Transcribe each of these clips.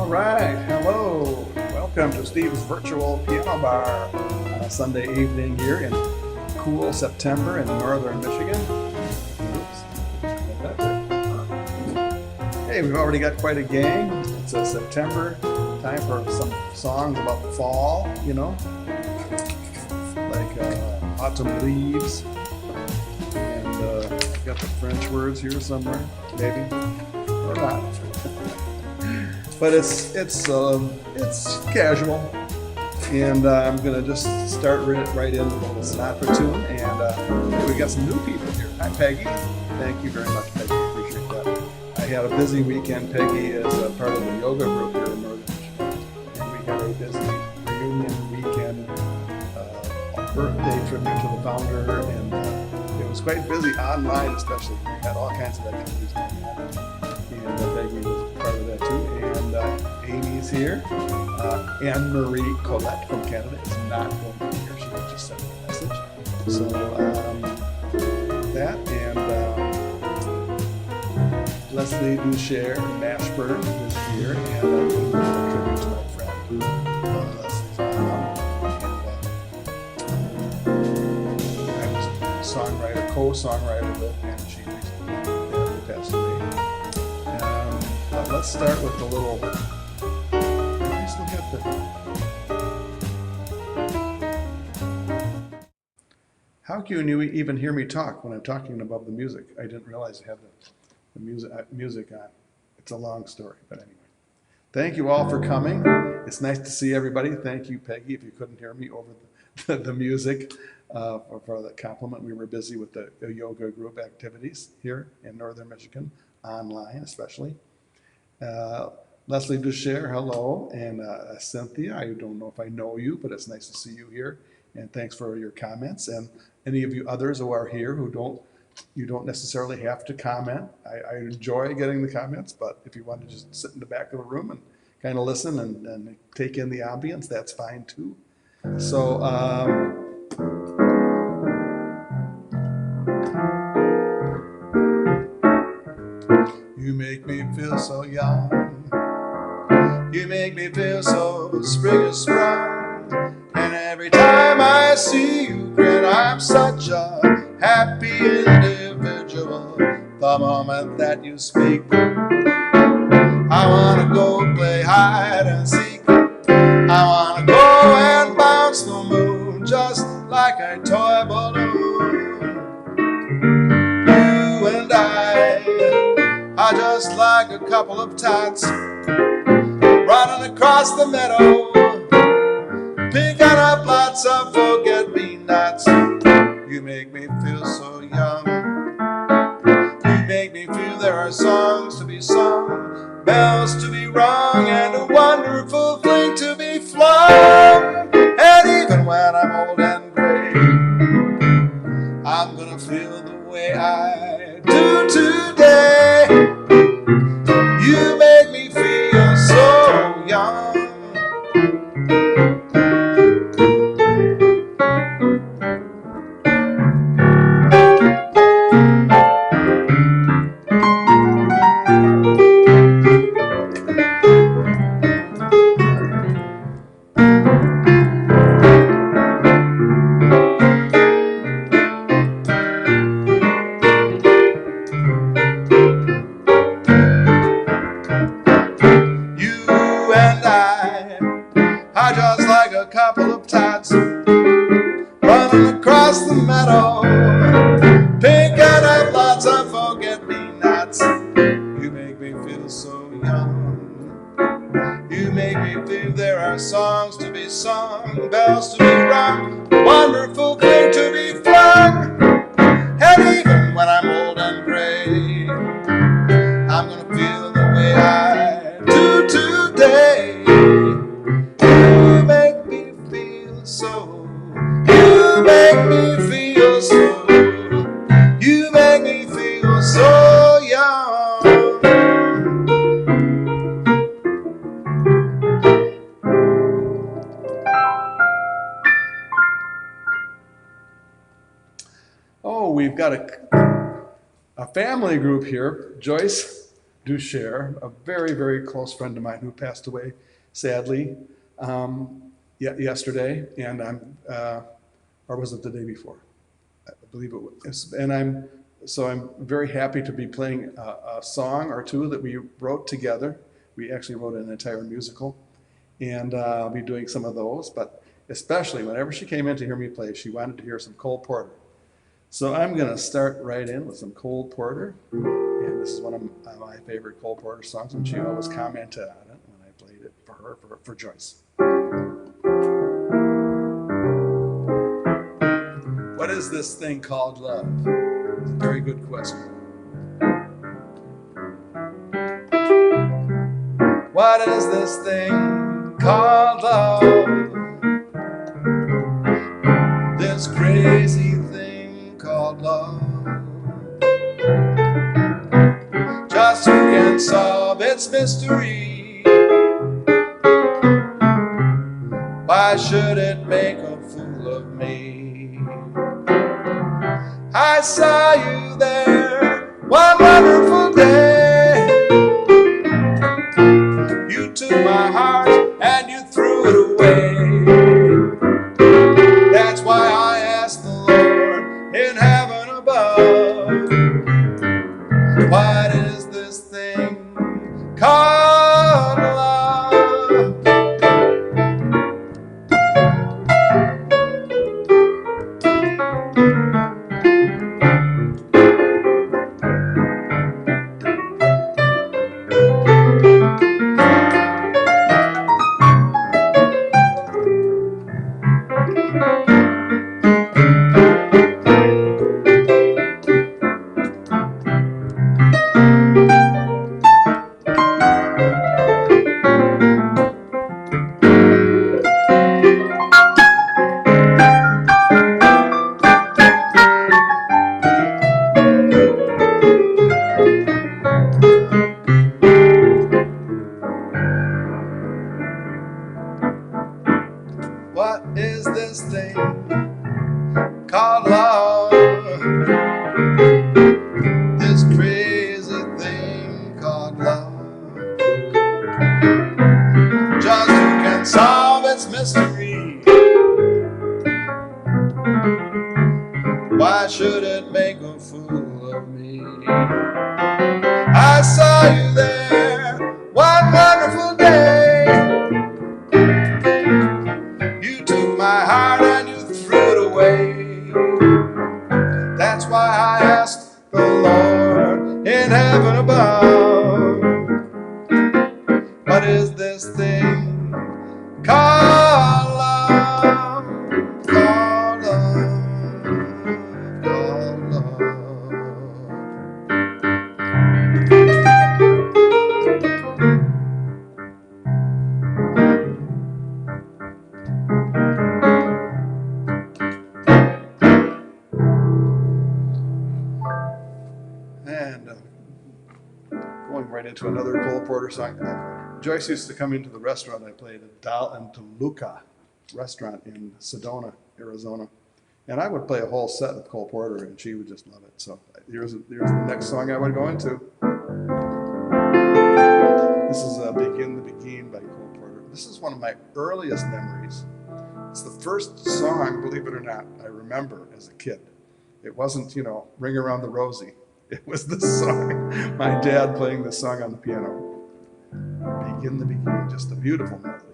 All right, hello. Welcome to Steve's Virtual Piano Bar on a Sunday evening here in cool September in northern Michigan. Hey, we've already got quite a gang. It's a September, time for some songs about fall, like autumn leaves. And I've got the French words here somewhere, maybe, or not. But it's casual, and I'm gonna just start right in with a little Sinatra tune. And we got some new people here. Hi, Peggy. Thank you very much, Peggy. Appreciate that. I had a busy weekend. Peggy is a part of the yoga group here in Northern Michigan, and we had a busy reunion weekend, birthday tribute to the founder, and it was quite busy online, especially. We had all kinds of activities going on. And Peggy was part of that too. And Amy's here. Anne-Marie Colette from Canada is not going to be here. She just sent me a message. So that, and Leslie Ducher Mashburn is here, and I'm going to tribute to my friend Leslie's mom. And I was a songwriter, co-songwriter with, and she recently passed away. Let's start with a little. I still have the. How can you even hear me talk when I'm talking about the music? I didn't realize I had the music on. It's a long story, but anyway. Thank you all for coming. It's nice to see everybody. Thank you, Peggy, if you couldn't hear me over the music for the compliment. We were busy with the yoga group activities here in Northern Michigan, online especially. Leslie Ducher, hello, and Cynthia, I don't know if I know you, but it's nice to see you here, and thanks for your comments. And any of you others who are here you don't necessarily have to comment. I enjoy getting the comments, but if you want to just sit in the back of the room and kind of listen and take in the ambience, that's fine too. So, you make me feel so young. You make me feel so spring is sprung. And every time I see you grin, I'm such a happy individual. The moment that you speak, I wanna go play hide and seek. I wanna go and bounce the moon just like a toy balloon. You and I are just like a couple of tots running across the meadow, picking up lots of forget-me-nots. You make me feel so young. You make me feel there are songs to be sung, bells to be rung, and a wonderful fling to be flung. And even when I'm old and gray, I'm gonna feel the way I do today. You make me feel so young. Are just like a couple of tots running across the meadow, picking up lots of forget-me-nots. You make me feel so young. You make me feel there are songs to be sung, bells to be rung, wonderful thing to be flung. And even when I'm old and gray, I'm gonna feel the way I do today. You make me feel so. You make me feel so. You make me feel so young. Oh, we've got a family group here. Joyce, do share. A very, very close friend of mine who passed away, sadly, yesterday, and or was it the day before? I believe it was. And I'm very happy to be playing a song or two that we wrote together. We actually wrote an entire musical, and I'll be doing some of those. But especially whenever she came in to hear me play, she wanted to hear some Cole Porter. So I'm going to start right in with some Cole Porter. And this is one of my favorite Cole Porter songs, and she always commented on it when I played it for her, for Joyce. What is this thing called love? It's a very good question. What is this thing called love? This crazy thing called love. Just who can solve its mystery? Why should it make a fool of me? I saw you there one wonderful day. You took my heart and you threw it away. That's why I asked the Lord in heaven above, what is this thing called love? What is this thing called love? This crazy thing called love. Just who can solve its mystery? Why should it make a fool of me? I saw you there one wonderful day. You took my heart and you threw it away. That's why I asked the Lord in heaven above, what is this thing called love? Called love, called love. And going right into another Cole Porter song. Joyce used to come into the restaurant I played at Dal and Toluca restaurant in Sedona, Arizona. And I would play a whole set of Cole Porter, and she would just love it. So here's the next song I would go into. This is Begin the Begin by Cole Porter. This is one of my earliest memories. It's the first song, believe it or not, I remember as a kid. It wasn't, Ring Around the Rosie. It was this song. My dad playing this song on the piano. Begin the Begin, just a beautiful melody.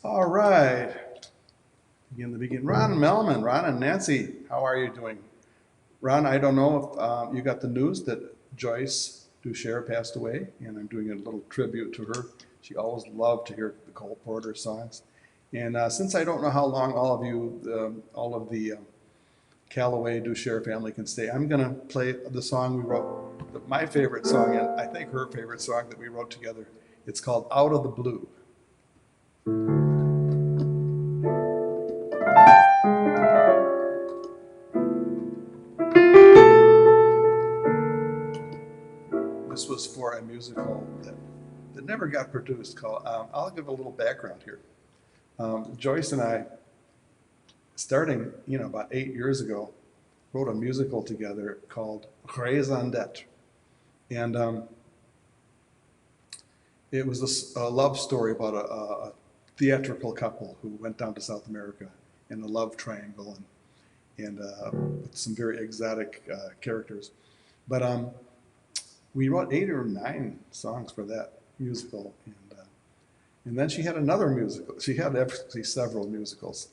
All right. Begin the begin. Ron Melman, Ron and Nancy, how are you doing? Ron, I don't know if you got the news that Joyce Ducher passed away, and I'm doing a little tribute to her. She always loved to hear the Cole Porter songs. And since I don't know how long all of the Calloway Ducher family can stay, I'm going to play the song we wrote, my favorite song, and I think her favorite song that we wrote together. It's called Out of the Blue. This was for a musical that never got produced called, I'll give a little background here. Joyce and I, starting about 8 years ago, wrote a musical together called Raison d'être. And it was a love story about a theatrical couple who went down to South America in a love triangle and with some very exotic characters. But we wrote 8 or 9 songs for that musical, and then she had another musical. She had actually several musicals.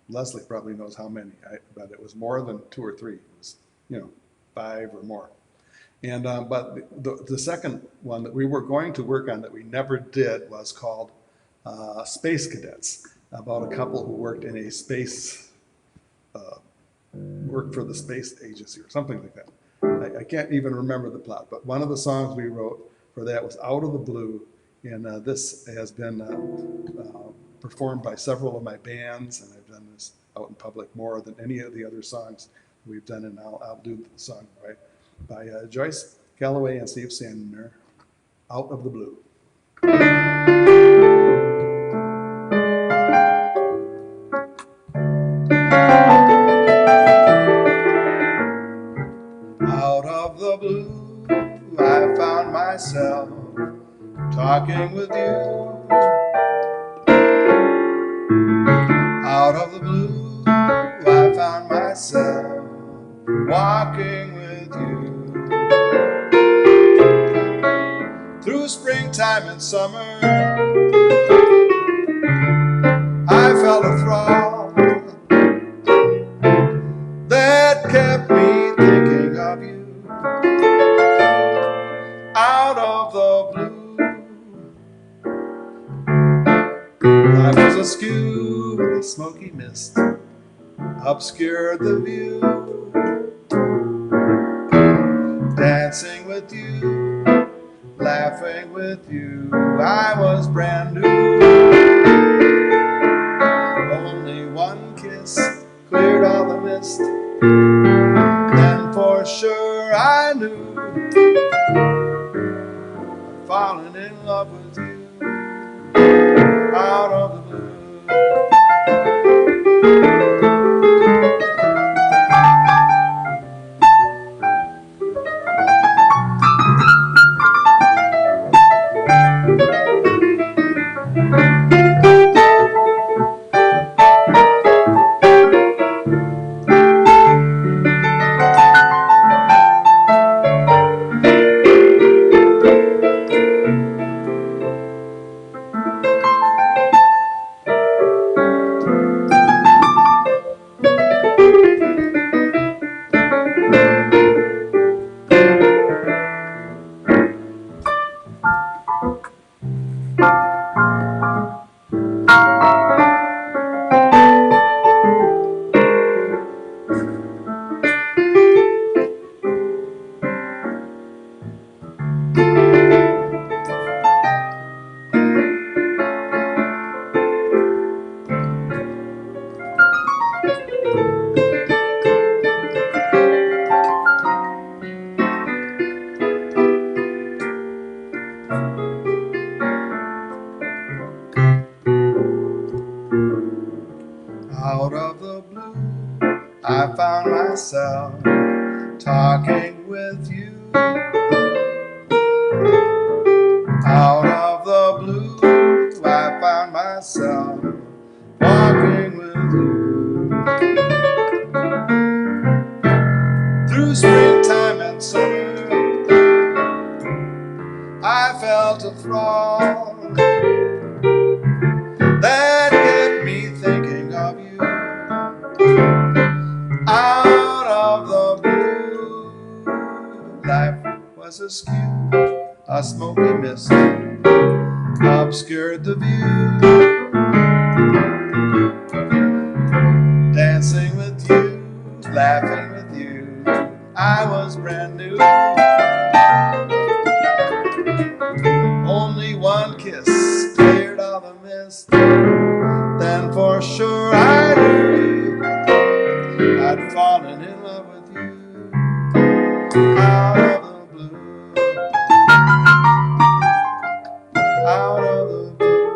Leslie probably knows how many, but it was more than 2 or 3. It was 5 or more. And but the second one that we were going to work on that we never did was called Space Cadets, about a couple who worked in a space, worked for the space agency or something like that. I can't even remember the plot, but one of the songs we wrote for that was Out of the Blue, and this has been performed by several of my bands, and I've done this out in public more than any of the other songs we've done, and I'll do the song by Joyce Calloway and Steve Sandner, Out of the Blue. Out of the blue, I found myself talking with you. Out of the blue, I found myself walking with you. Through springtime and summer, I felt a thrall that kept me thinking of you. Out of the blue, life was askew with a smoky mist obscured the view. Dancing with you, laughing with you, I was brand new. Only one kiss cleared all the mist, and for sure I knew I'd fallen in love with you. Out of the blue. I found myself talking with you. Out of the blue, I found myself walking with you. Through springtime and summer, I felt a throng that get me thinking of you. Out of the blue, life was askew. A smoky mist obscured the view. Dancing with you, laughing with you, I was brand new. Only one kiss cleared all the mist. Then for sure I knew I'd fallen in love with you. Out of the blue, out of the blue,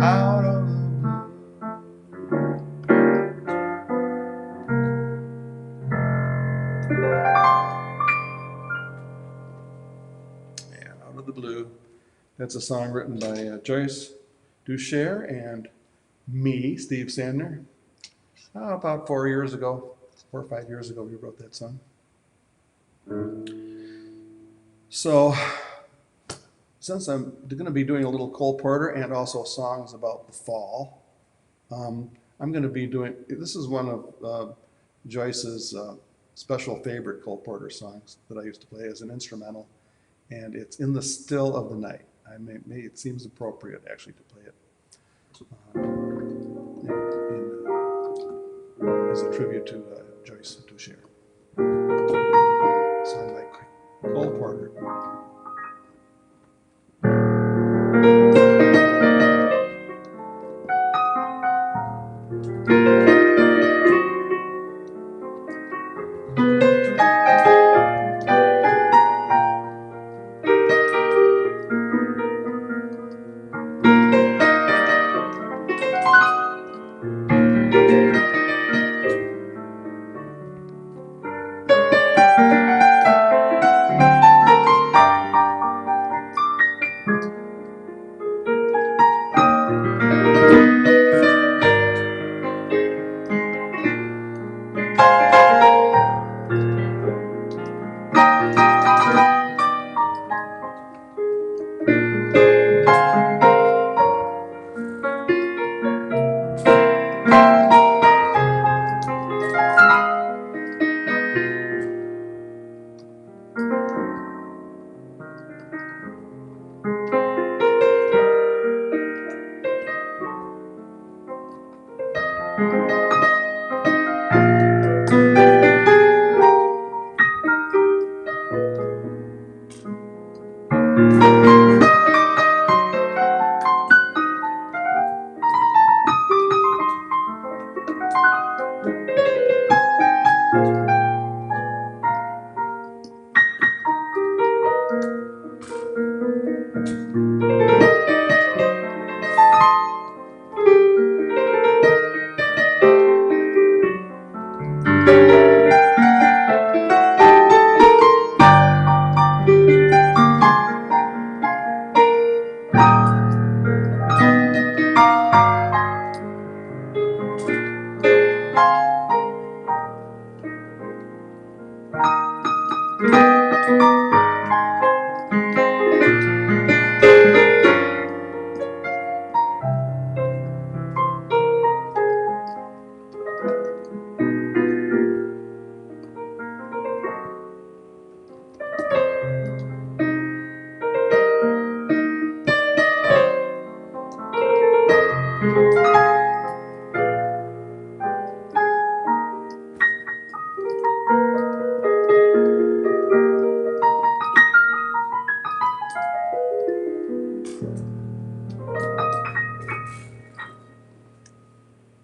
out of the blue. Yeah, Out of the Blue. That's a song written by Joyce Ducher and me, Steve Sandner. About 4 years ago, 4 or 5 years ago, we wrote that song. So, since I'm going to be doing a little Cole Porter and also songs about the fall, I'm going to be doing, this is one of Joyce's special favorite Cole Porter songs that I used to play as an instrumental, and it's In the Still of the Night. It seems appropriate actually to play it as a tribute to Joyce Ducher. Song by Cole Porter.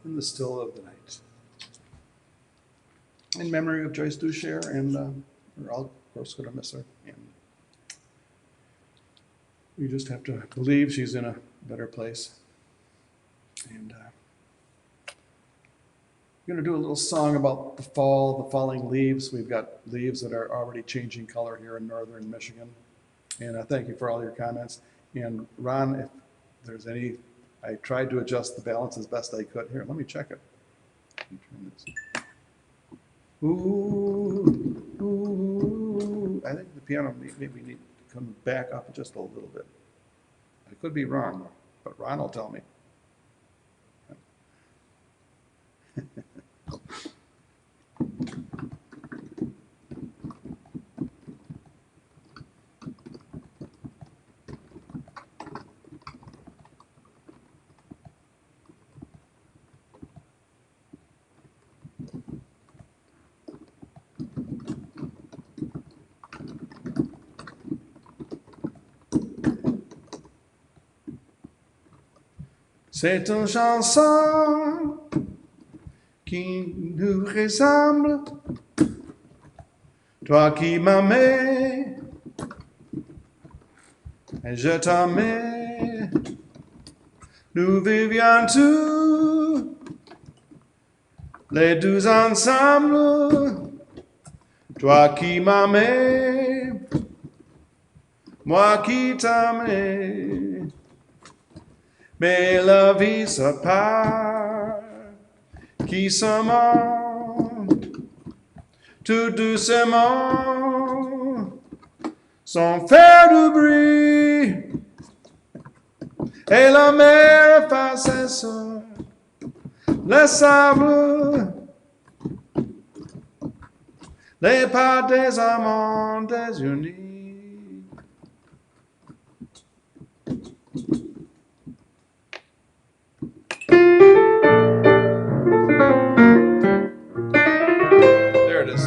In the Still of the Night. In memory of Joyce Ducher, and we're all, of course, going to miss her. And we just have to believe she's in a better place. And going to do a little song about the fall, the falling leaves. We've got leaves that are already changing color here in northern Michigan. And thank you for all your comments. And Ron, if there's any, I tried to adjust the balance as best I could. Here, let me check it. Ooh, ooh. I think the piano maybe need to come back up just a little bit. I could be wrong, but Ron will tell me. C'est une chanson qui nous ressemble, toi qui m'aimais, et je t'aimais. Nous vivions tous les deux ensemble, toi qui m'aimais, moi qui t'aimais. Mais la vie se part, qui se ment, tout doucement, sans faire de bruit. Et la mer efface sur le sable, les pas des amants désunis. There it is.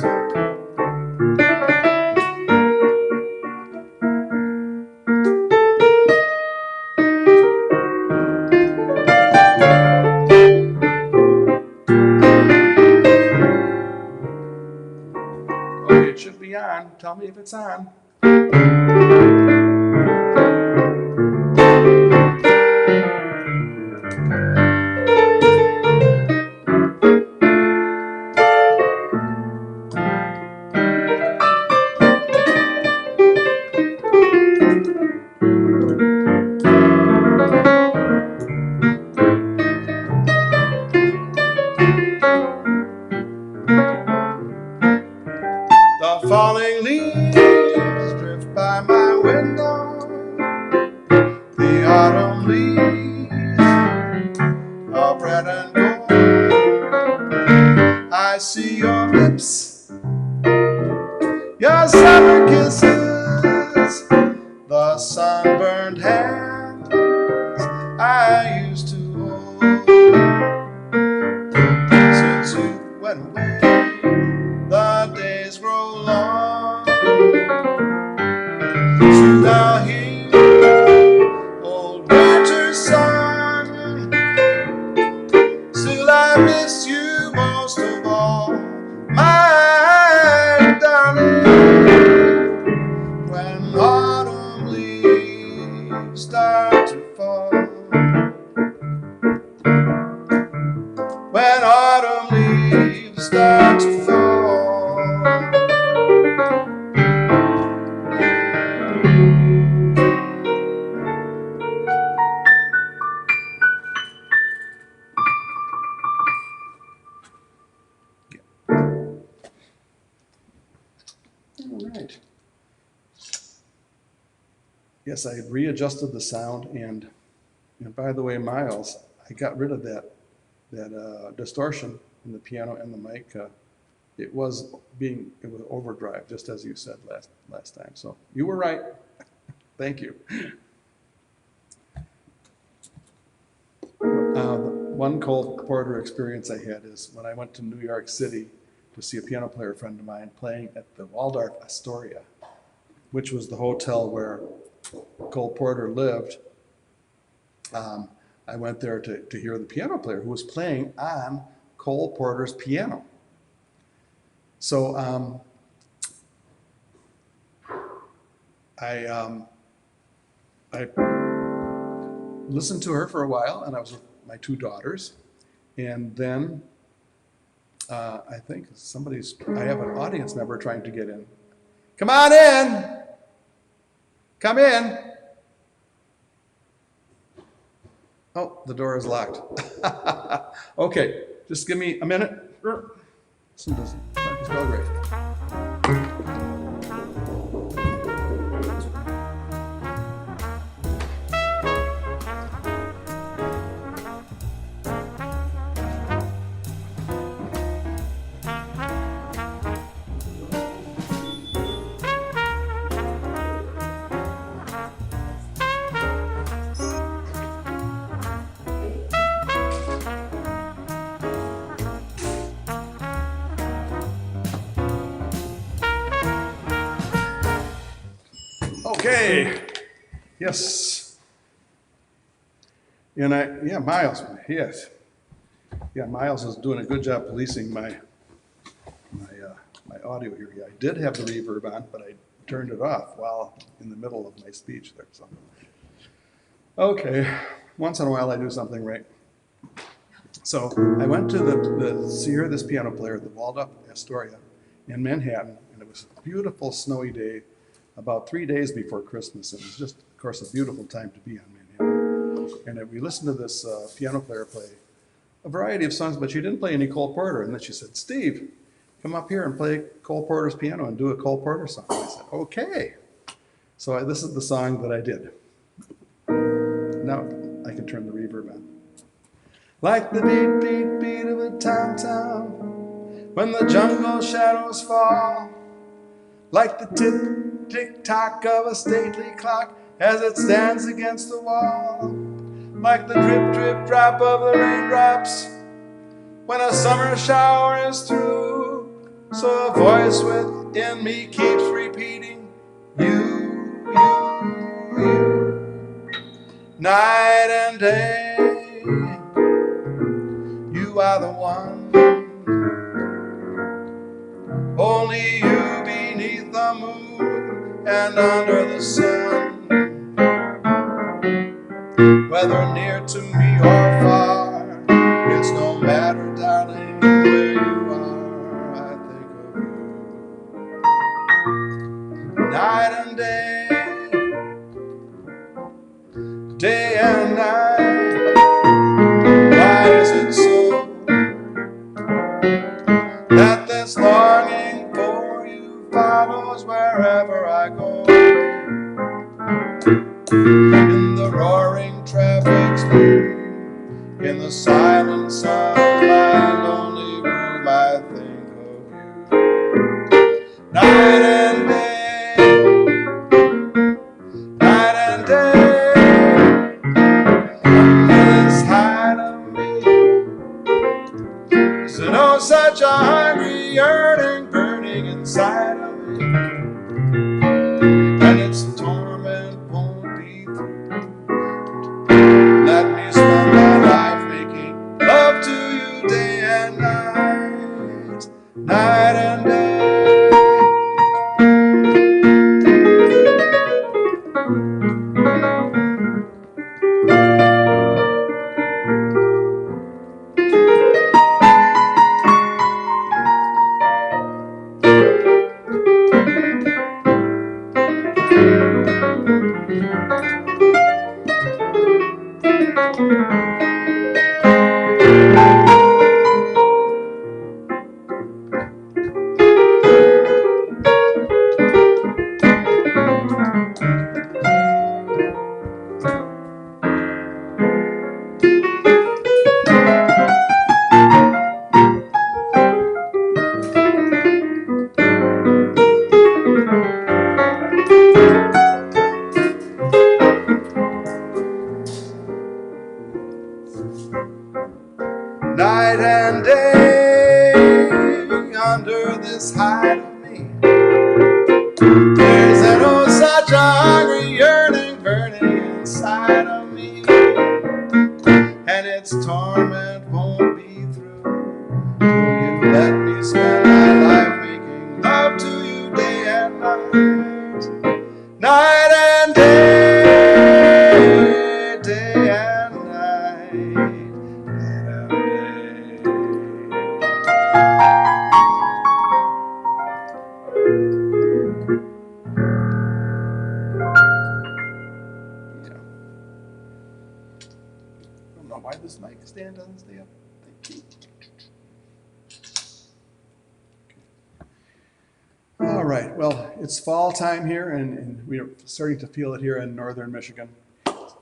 Okay, it should be on. Tell me if it's on. The falling leaves drift by my window. The autumn leaves are red and gold. I see your lips, your summer kisses, the sunburned hands I used to hold. Since you went away, the days grow long. Should I hear old winter song? Still I miss you most of all, my darling. When autumn leaves start to fall, when autumn leaves start to fall. All right. Yes, I had readjusted the sound, and by the way, Miles, I got rid of that distortion in the piano and the mic. It was overdrive, just as you said last time. So you were right. Thank you. One Cole Porter experience I had is when I went to New York City to see a piano player friend of mine playing at the Waldorf Astoria, which was the hotel where Cole Porter lived. I went there to hear the piano player who was playing on Cole Porter's piano. So I listened to her for a while, and I was with my two daughters, and then I think I have an audience member trying to get in. Come on in. Come in. Oh, the door is locked. Okay, just give me a minute. Some doesn't spell great. Okay. Yes. And Miles. Yes. Yeah, Miles is doing a good job policing my audio here. Yeah, I did have the reverb on, but I turned it off while in the middle of my speech there. So. Okay. Once in a while I do something right. So I went to this piano player at the Waldorf Astoria in Manhattan, and it was a beautiful snowy day about 3 days before Christmas. It was just, of course, a beautiful time to be on Manhattan. And we listened to this piano player play a variety of songs, but she didn't play any Cole Porter. And then she said, "Steve, come up here and play Cole Porter's piano and do a Cole Porter song." And I said, "Okay." So this is the song that I did. Now I can turn the reverb on. Like the beat, beat, beat of a tom-tom when the jungle shadows fall. Like the tick, tick-tock of a stately clock as it stands against the wall. Like the drip, drip, drop of the raindrops when a summer shower is through. So a voice within me keeps repeating, you, night and day. You are the one, only you beneath the moon and under the sun. Whether near to me or far, it's no matter, darling, where you are, I think of you. Night and day, day and night, why is it so that this longing for you follows wherever I go? In the roaring traffic's gloom, in the silence of my lonely room, I think of you. Night and day, night and day, under this hide of me. Is there no such a hungry yearning burning inside of me? And its torment won't be through. Let me spend my life making love to you day and night, night and day. Night and day, under this hide of me, there's no such a hungry yearning burning inside of me, and its torment won't be through till you let me spend my life making love to you day and night, night and day, day and night. right, well, it's fall time here, and we're starting to feel it here in northern Michigan. Oh,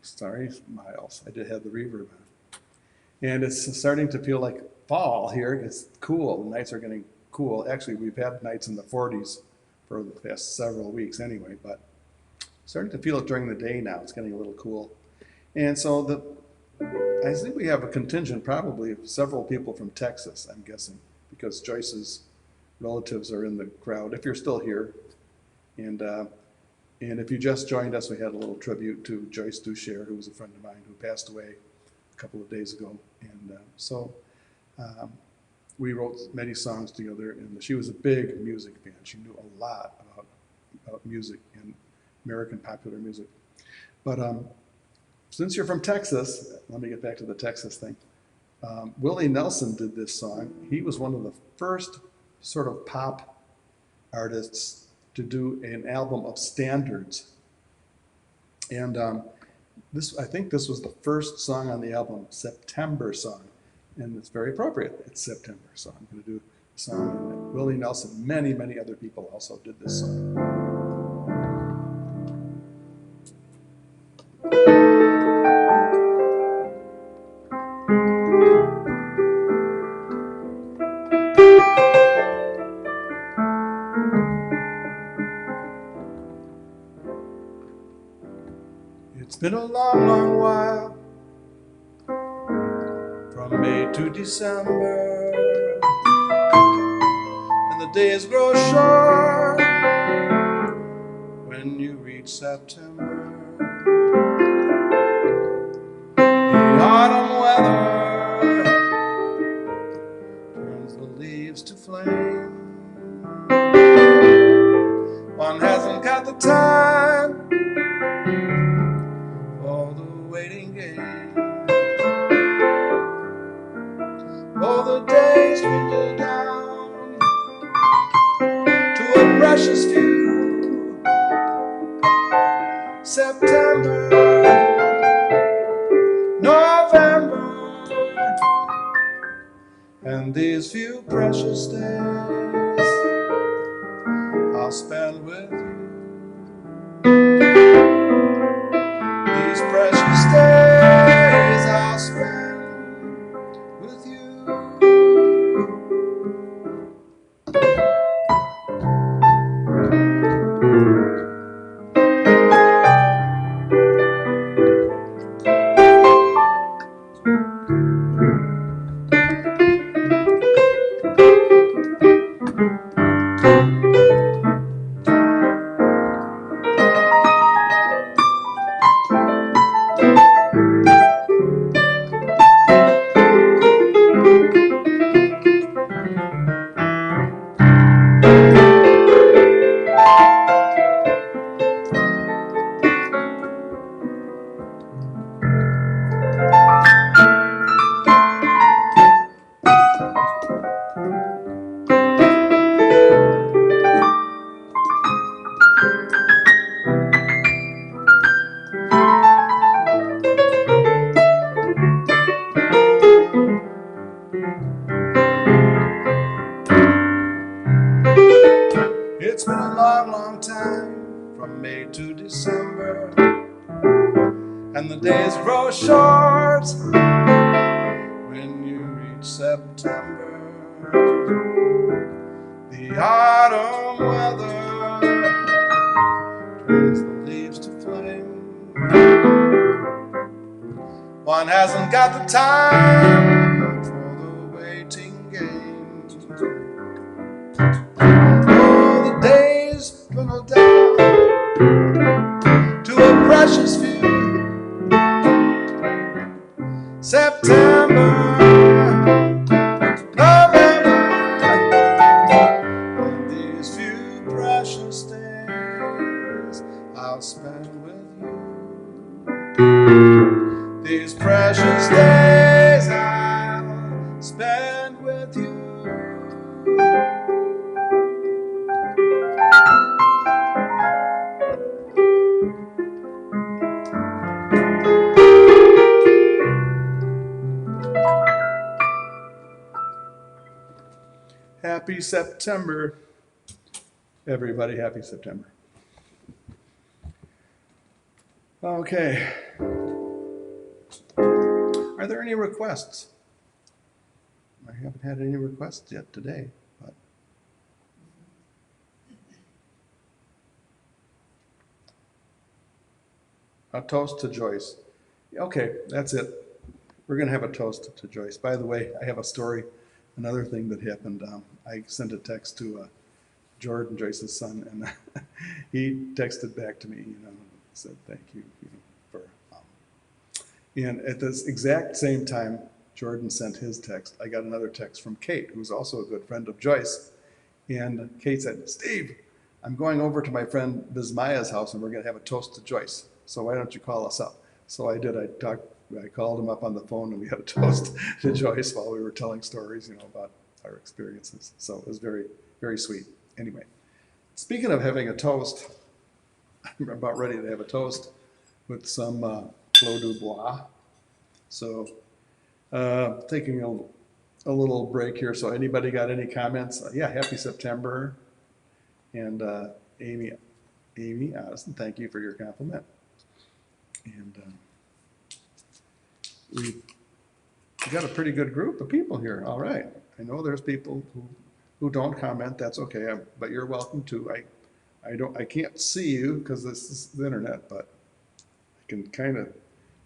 sorry, Miles, I did have the reverb on. And it's starting to feel like fall here. It's cool. The nights are getting cool. Actually, we've had nights in the 40s for the past several weeks anyway, but starting to feel it during the day now. It's getting a little cool. And so I think we have a contingent probably of several people from Texas, I'm guessing, because Joyce's relatives are in the crowd, if you're still here. And if you just joined us, we had a little tribute to Joyce Ducher, who was a friend of mine who passed away a couple of days ago. And so we wrote many songs together, and she was a big music fan. She knew a lot about music and American popular music. But since you're from Texas, let me get back to the Texas thing. Willie Nelson did this song. He was one of the first sort of pop artists to do an album of standards. And I think this was the first song on the album, September song. And it's very appropriate. It's September, so I'm going to do a song. And Willie Nelson, many, many other people also did this song. It's been a long, long while, from May to December, and the days grow short when you reach September. The autumn weather turns the leaves to flame. One hasn't got the time for the waiting game. Oh, the days dwindle down to a precious few. September, November, and these few precious days I'll spend with you. These precious days I'll spend with you. It's been a long, long time, from May to December, and the days grow short when you reach September. The autumn weather turns the leaves to flame. One hasn't got the time for the waiting game. Dwindle down to a precious few. September, November, and these few precious days I'll spend with you. These precious days I'll spend with you. Happy September. everybody happy September. Okay. Are there any requests? I haven't had any requests yet today, but a toast to Joyce. Okay, that's it. We're going to have a toast to Joyce. By the way, I have a story, another thing that happened. I sent a text to Jordan, Joyce's son, and he texted back to me, said thank you, for. And at this exact same time, Jordan sent his text. I got another text from Kate, who's also a good friend of Joyce. And Kate said, Steve, I'm going over to my friend Bismaya's house, and we're going to have a toast to Joyce. So why don't you call us up? So I did. I called him up on the phone, and we had a toast to Joyce while we were telling stories, about our experiences. So it was very, very sweet. Anyway, speaking of having a toast, I'm about ready to have a toast with some Clos du Bois. So taking a little break here. So anybody got any comments? Yeah, happy September. And Amy Addison, thank you for your compliment. And we got a pretty good group of people here. All right. I know there's people who don't comment. That's okay. But you're welcome to. I can't see you because this is the internet, but I can kind of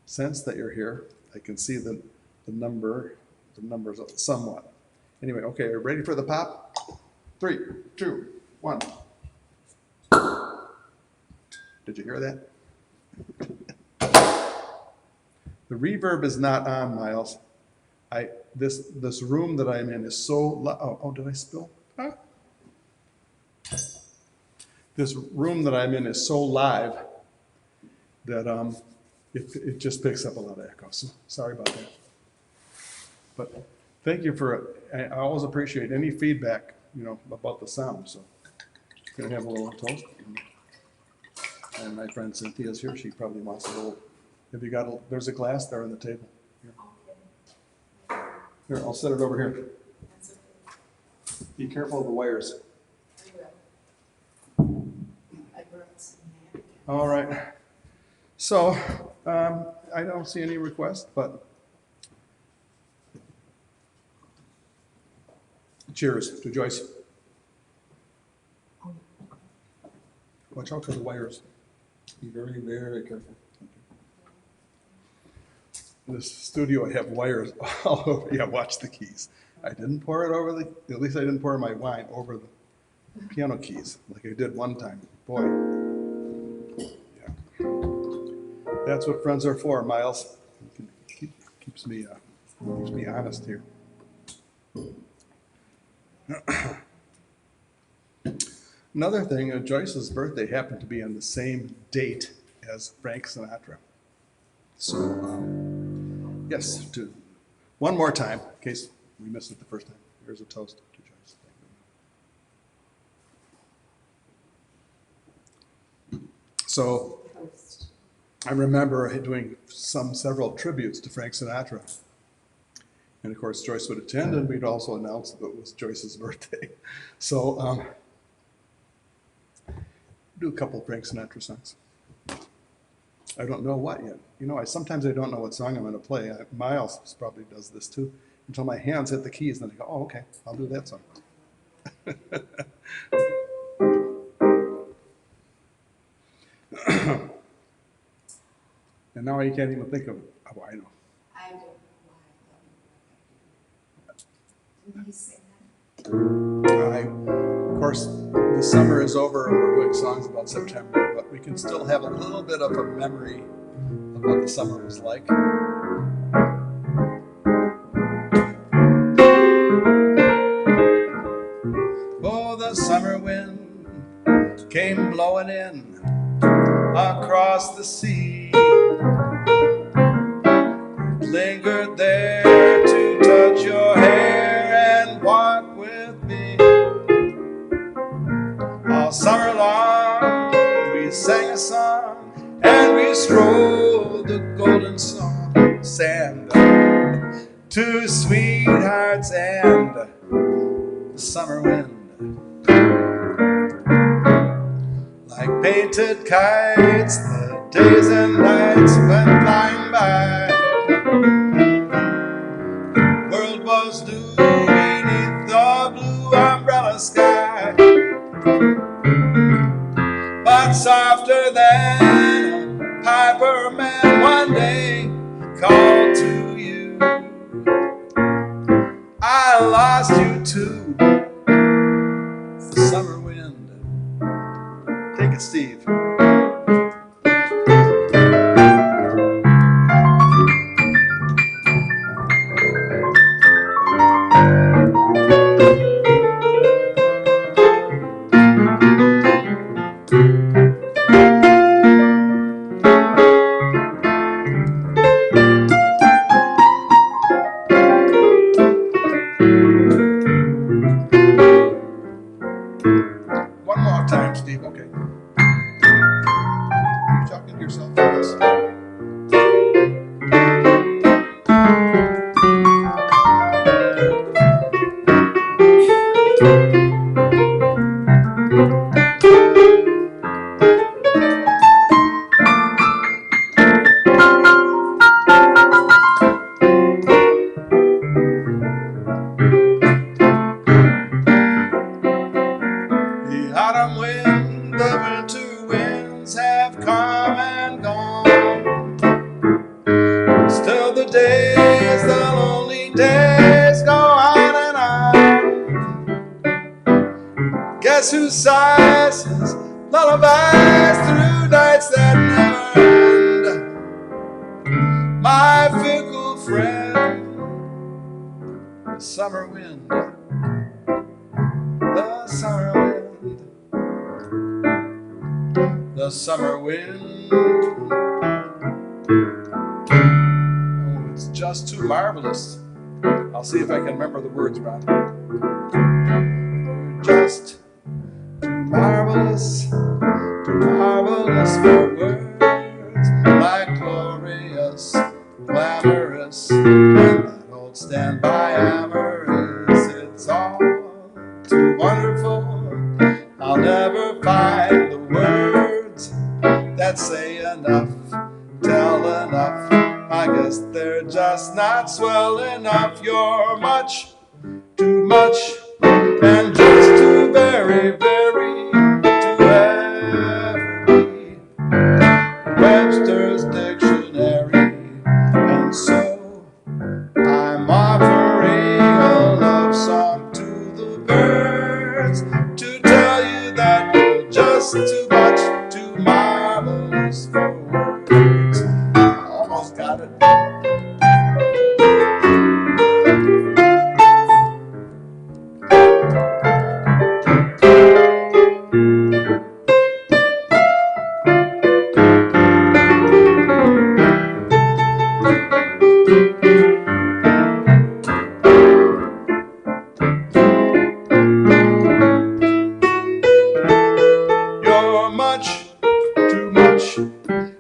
sense that you're here. I can see the numbers somewhat. Anyway, okay, are you ready for the pop? 3, 2, 1. Did you hear that? The reverb is not on, Miles. This room that I'm in is so loud. Oh, did I spill? Huh? This room that I'm in is so live that it just picks up a lot of echo. So sorry about that. But thank you I always appreciate any feedback, about the sound. So I'm gonna have a little toast. And my friend Cynthia's here. She probably wants a little. Have you got there's a glass there on the table. Here, I'll set it over here. Be careful of the wires. All right. So I don't see any requests, but cheers to Joyce. Watch out for the wires. Be very, very careful. This studio, I have wires all over. Yeah, watch the keys. I didn't pour it over at least I didn't pour my wine over the piano keys like I did one time. Boy. Yeah. That's what friends are for, Miles. Keeps me honest here. Another thing, Joyce's birthday happened to be on the same date as Frank Sinatra. So, yes, one more time, in case we missed it the first time. Here's a toast to Joyce. So, I remember doing several tributes to Frank Sinatra. And of course, Joyce would attend, and we'd also announce that it was Joyce's birthday. So, do a couple of Frank Sinatra songs. I don't know what yet. Sometimes I don't know what song I'm going to play. Miles probably does this too. Until my hands hit the keys, and then I go, oh, okay, I'll do that song. And now you can't even think of it. Oh, I know. I don't know why I thought you were. Didn't he sing that? Of course, the summer is over and we're doing songs about September, but we can still have a little bit of a memory of what the summer was like. Oh, the summer wind came blowing in across the sea, lingered there to touch your hair and walk with me. All summer long we sang a song and we strolled the golden sand to sweethearts and the summer wind. like painted kites, the days and nights went flying by. World was new beneath the blue umbrella sky, but softer than a piper man one day called to you. I lost you to the summer wind. Take it, Steve. One more time, Steve. Okay. Are you talking to yourself? Yes. The autumn wind, the winter winds have come and gone. Still the days, the lonely days go on and on. Guess who sighs his lullabies through nights that never end? My fickle friend, the summer wind, the summer wind, the summer wind. Oh, it's just too marvelous. I'll see if I can remember the words, Ron. You're just too marvelous for words, like glorious, glamorous, and that old standby amorous. It's all too wonderful. I'll never find the words that say enough, tell enough. I guess they're just not swell enough. You're much, too much, and just too very, very to ever be Webster's dictionary. And so I'm offering a love song to the birds to tell you that you're just too much, too marvelous for words. I almost got it. You're much, too much,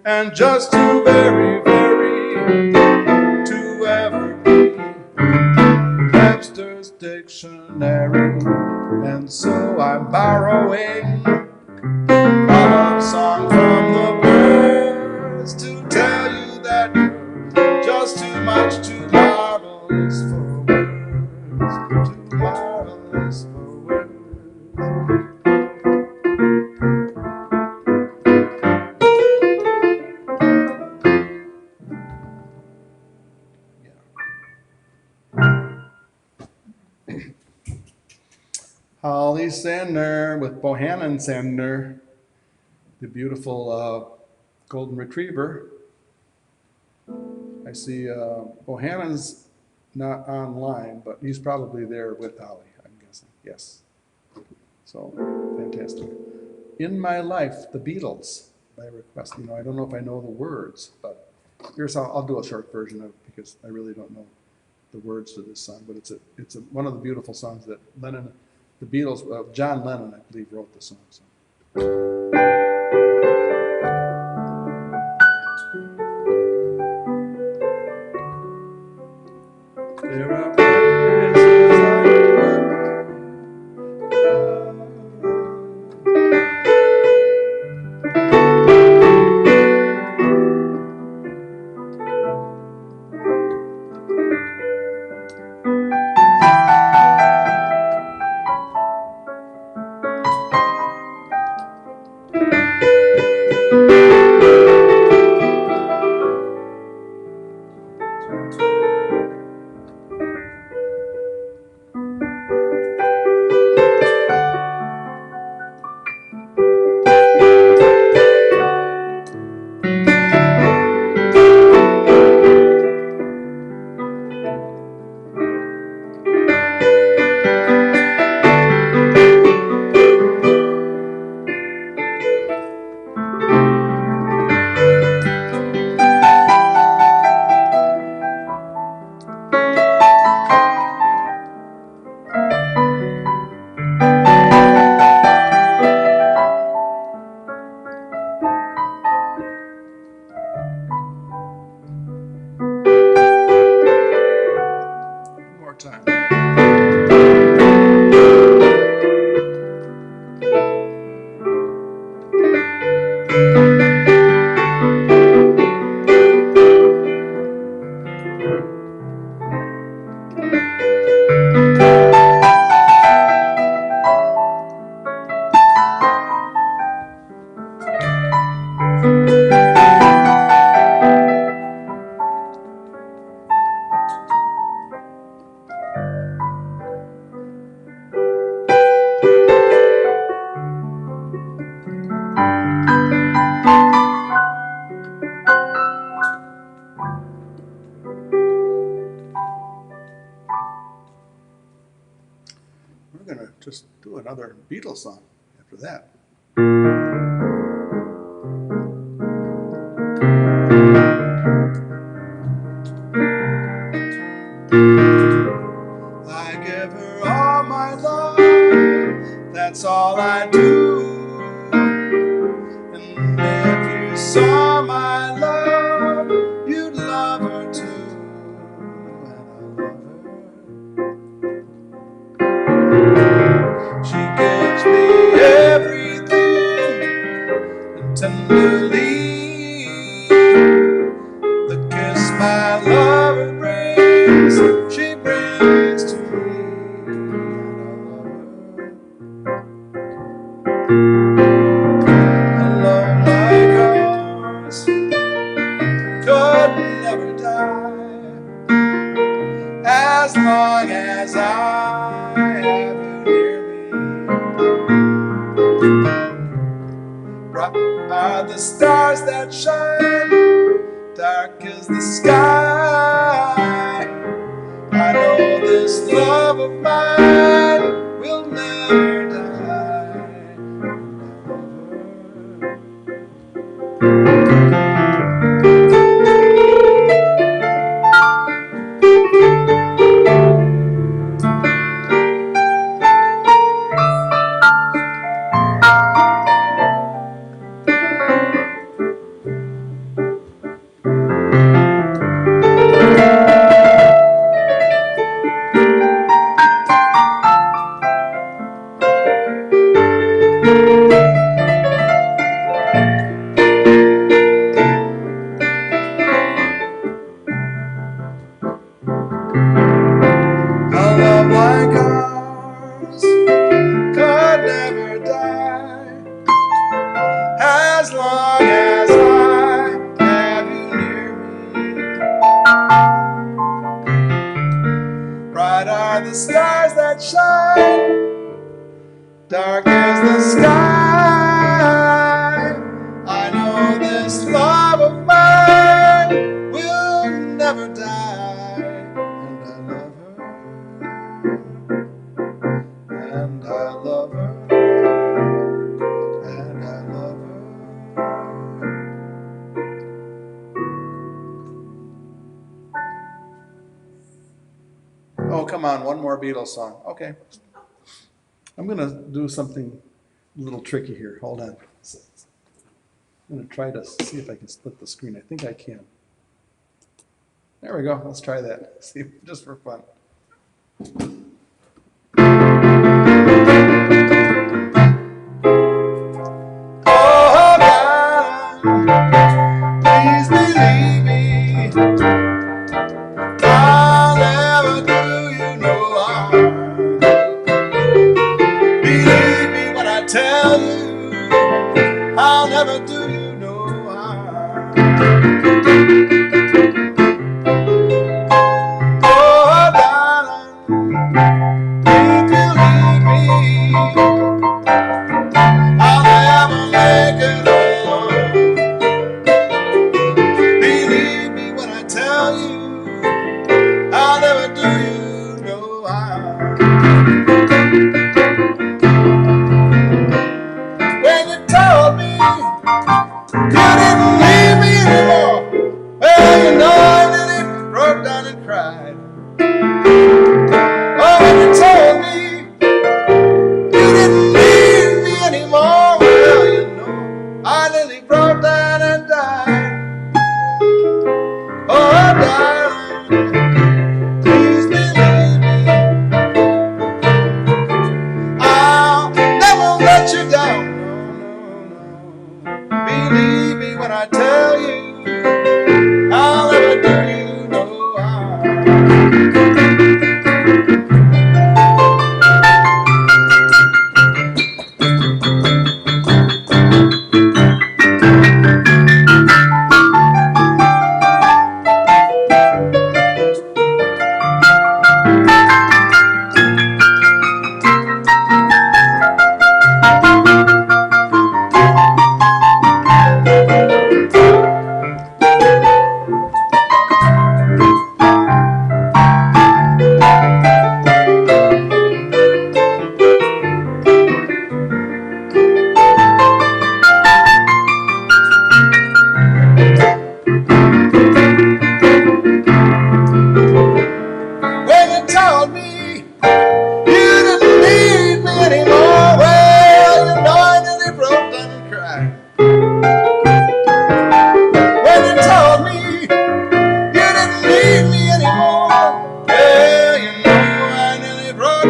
and just too very, very to ever be Webster's dictionary. And so I'm borrowing a love song from the birds to tell you that you're just too much, too marvelous for words, too marvelous for words. Holly Sander with Bohannon Sander, the beautiful golden retriever. I see Bohannon's not online, but he's probably there with Holly, I'm guessing. Yes. So, fantastic. In My Life, the Beatles, by request. You know, I don't know if I know the words, but here's how I'll do a short version of it because I really don't know the words to this song, but it's one of the beautiful songs that Lennon, the Beatles, John Lennon, I believe, wrote the song. So. There are places I We're going to just do another Beatles song after that. I give her all my love, that's all I do. And if you saw my love, you'd love her too. And I love her. She gives me everything, and tenderly the kiss my lover brings, she brings to me. And I love her. A love like ours could never die, as long as I have you near me. Bright are the stars that shine, dark is the sky. I know this love of mine will never die. A love like ours could never die, as long as I have you near me. Bright are the stars that shine, dark is the sky. I know this love of mine will never die. And I love her. And I love her. And I love her. Oh, come on, one more Beatles song. Okay. I'm going to do something a little tricky here. Hold on. I'm going to try to see if I can split the screen. I think I can. There we go. Let's try that. See, just for fun. Oh, God, please believe me. I'll never do you no harm. Believe me when I tell you, I'll never do you no harm. Oh, darling, if you leave me, I'll never make it alone. Believe me when I tell you, I'll never do you no harm. When you told me you didn't leave me anymore, well, you know I nearly broke down and cried. Oh, when you told me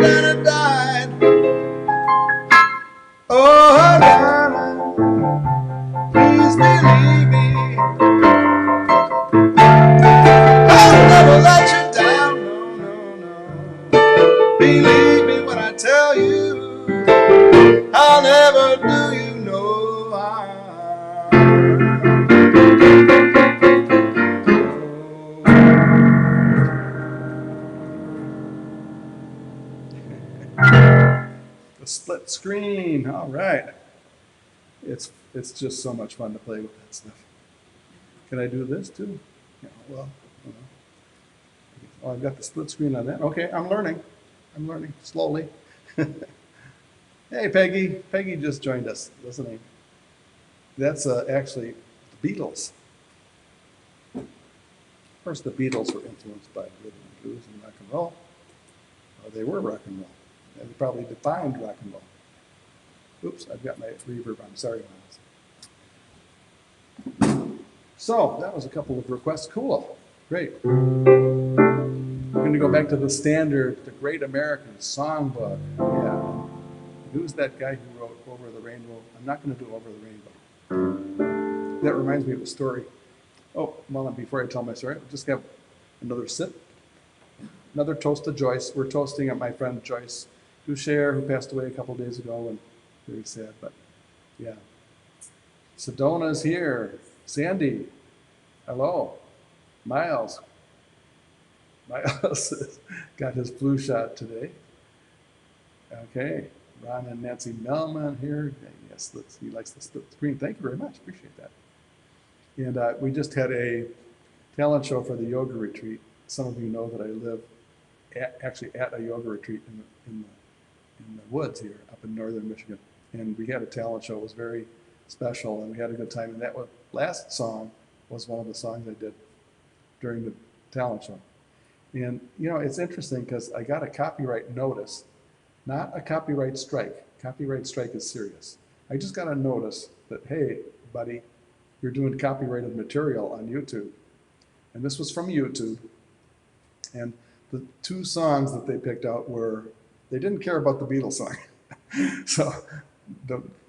down and died. Oh, darling, please believe me. I'll never let you down, no, no, no. Believe me when I tell you, I'll never do you no harm. The split screen, all right. It's just so much fun to play with that stuff. Can I do this too? Yeah, well, you know. Oh, I've got the split screen on that. Okay, I'm learning slowly. Hey, Peggy. Peggy just joined us, doesn't he? That's actually the Beatles. Of course, the Beatles were influenced by rhythm and blues and rock and roll. Or they were rock and roll. And they probably defined rock and roll. Oops, I've got my reverb on. Sorry, Miles. So, that was a couple of requests. Cool. Great. We're going to go back to the standard, the Great American Songbook. Yeah. Who's that guy who wrote Over the Rainbow? I'm not going to do Over the Rainbow. That reminds me of a story. Oh, well, before I tell my story, I'll just have another sip. Another toast to Joyce. We're toasting at my friend Joyce Ducher, who passed away a couple days ago, and very sad, but yeah. Sedona's here. Sandy, hello. Miles has got his flu shot today. Okay, Ron and Nancy Melman here. Yes, he likes the split screen. Thank you very much, appreciate that. And we just had a talent show for the yoga retreat. Some of you know that I live actually at a yoga retreat in the woods here up in northern Michigan. And we had a talent show. It was very special, and we had a good time. And that last song was one of the songs I did during the talent show. And, you know, it's interesting because I got a copyright notice, not a copyright strike. Copyright strike is serious. I just got a notice that, hey, buddy, you're doing copyrighted material on YouTube. And this was from YouTube. And the two songs that they picked out were, they didn't care about the Beatles song. So,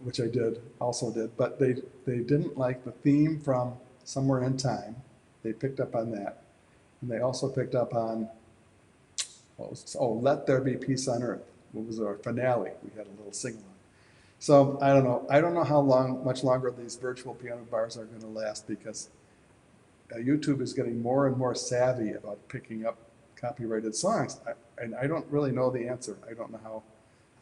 which I also did, but they didn't like the theme from Somewhere in Time. They picked up on that. And they also picked up on, Let There Be Peace on Earth. What was our finale? We had a little sing-along. So I don't know. I don't know how much longer these virtual piano bars are going to last, because YouTube is getting more and more savvy about picking up copyrighted songs. And I don't really know the answer. I don't know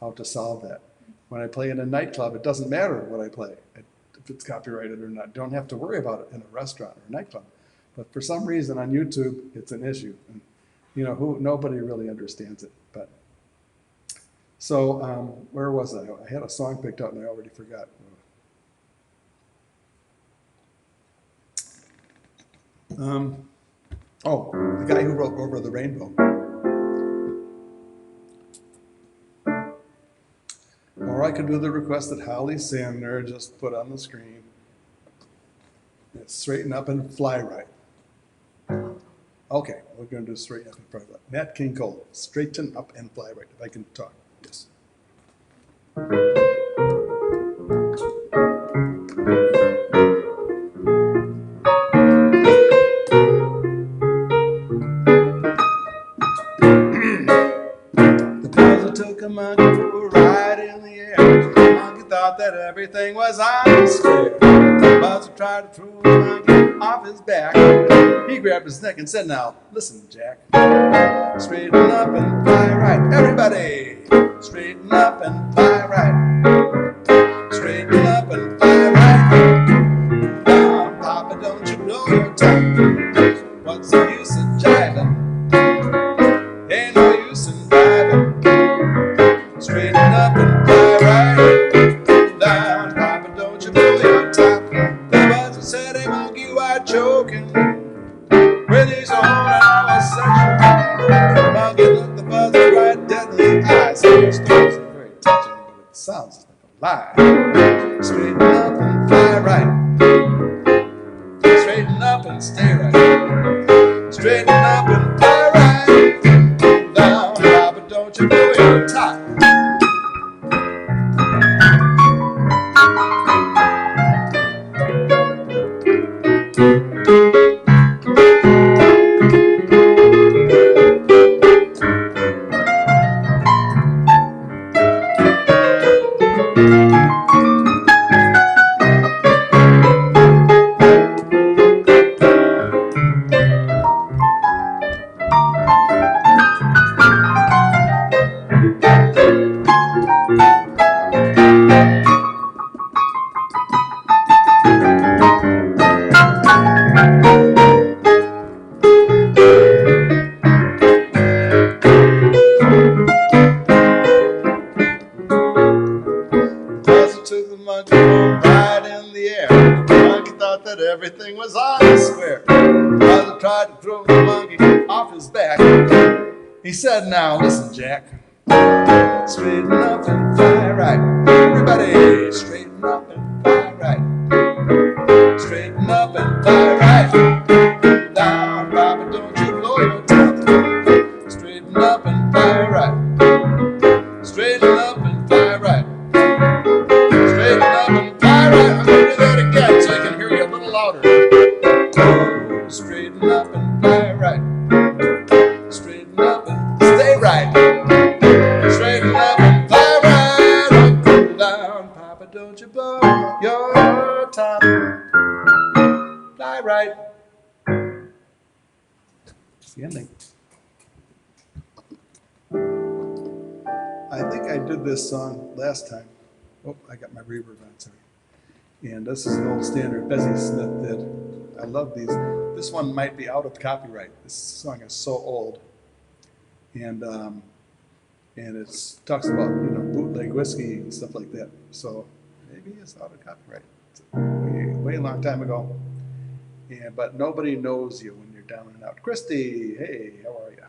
how to solve that. When I play in a nightclub, it doesn't matter what I play, if it's copyrighted or not. I don't have to worry about it in a restaurant or a nightclub. But for some reason on YouTube, it's an issue. And, you know, nobody really understands it. But so where was I? I had a song picked out and I already forgot. The guy who wrote Over the Rainbow. Or I could do the request that Holly Sandner just put on the screen. It's Straighten Up and Fly Right. Okay, we're going to do Straighten Up and Fly Right. Nat King Cole, Straighten Up and Fly Right, if I can talk. Yes. The puzzle took a monkey for a ride in the air. The monkey thought that everything was on square. The puzzle tried to throw the monkey off his back. He grabbed his neck and said, "Now, listen, Jack. Straighten up and fly right. Everybody, straighten up and fly right. Straighten up and fly right. Now, Papa, don't you blow your tongue. What's the use of jiving? Ain't no use in driving. Straighten up and fly right. Down, Papa, don't you blow your top. The buzzer said, "Hey, monkey, why choking? With his own homosexual." The monkey looked the buzzer right dead in the eyes. The story isn't very touching, but it sounds like a lie. Straighten up and fly right. Straighten up and stay right. Straighten up and fly right. Down, Papa, don't you know blow your top. Took the monkey home right in the air. The monkey thought that everything was on the square. Father tried to throw the monkey off his back. He said, now listen, Jack, straighten up and fly right. Everybody, straighten up and fly right. Straighten up and fly right. Down, Bobby, don't you blow your top. Straighten up and fly right. Straighten up and fly right. Straighten up and fly right. I'm going to do that again so I can hear you a little louder. Oh, straighten up and fly right. Straighten up and stay right. Straighten up and fly right. Oh, cool down, Papa, don't you blow your top. Fly right. It's the ending. I think I did this song last time. Oh, I got my reverb on, sorry. And this is an old standard Bessie Smith did. I love these. This one might be out of copyright. This song is so old. And it talks about, bootleg whiskey and stuff like that. So maybe it's out of copyright. It's a way long time ago. Yeah, but nobody knows you when you're down and out. Christy, hey, how are you?